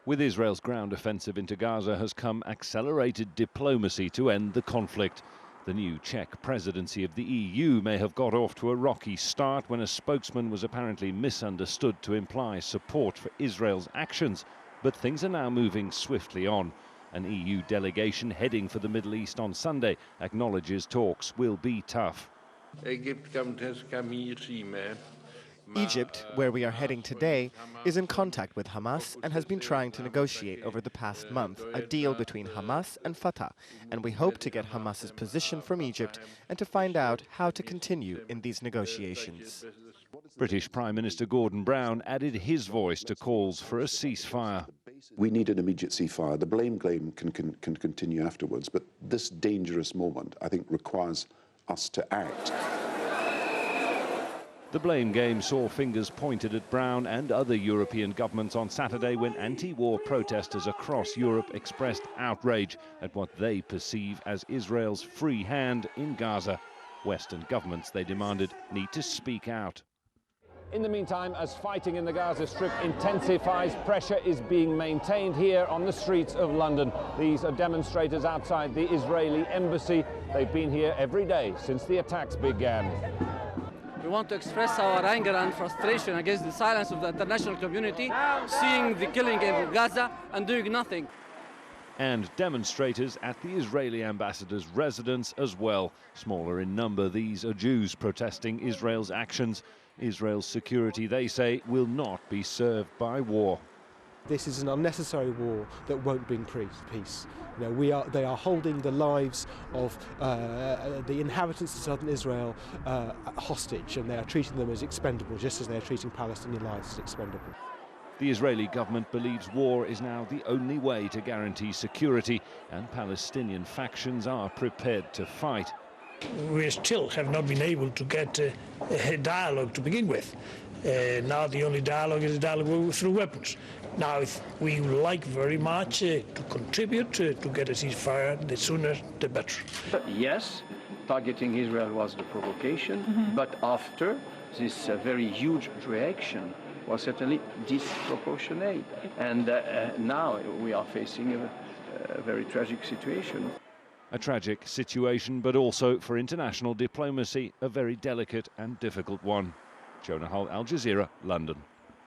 With Israel's ground offensive into Gaza has come accelerated diplomacy to end the conflict. The new Czech presidency of the EU may have got off to a rocky start when a spokesman was apparently misunderstood to imply support for Israel's actions. But things are now moving swiftly on. An EU delegation heading for the Middle East on Sunday acknowledges talks will be tough. Egypt, where we are heading today, is in contact with Hamas and has been trying to negotiate over the past month a deal between Hamas and Fatah, and we hope to get Hamas's position from Egypt and to find out how to continue in these negotiations. British Prime Minister Gordon Brown added his voice to calls for a ceasefire. We need an immediate ceasefire. The blame game can continue afterwards, but this dangerous moment, I think, requires us to act. The blame game saw fingers pointed at Brown and other European governments on Saturday when anti-war protesters across Europe expressed outrage at what they perceive as Israel's free hand in Gaza. Western governments, they demanded, need to speak out. In the meantime, as fighting in the Gaza Strip intensifies, pressure is being maintained here on the streets of London. These are demonstrators outside the Israeli embassy. They've been here every day since the attacks began. We want to express our anger and frustration against the silence of the international community, seeing the killing in Gaza and doing nothing. And demonstrators at the Israeli ambassador's residence as well. Smaller in number, these are Jews protesting Israel's actions. Israel's security, they say, will not be served by war. This is an unnecessary war that won't bring peace. You know, they are holding the lives of the inhabitants of southern Israel hostage, and they are treating them as expendable, just as they are treating Palestinian lives as expendable. The Israeli government believes war is now the only way to guarantee security, and Palestinian factions are prepared to fight. We still have not been able to get a dialogue to begin with. Now the only dialogue is a dialogue through weapons. Now we would like very much to contribute to get a ceasefire. The sooner the better. Yes, targeting Israel was the provocation, but after this very huge reaction was certainly disproportionate. And now we are facing a very tragic situation. A tragic situation, but also for international diplomacy, a very delicate and difficult one. Jonah Hull, Al Jazeera, London.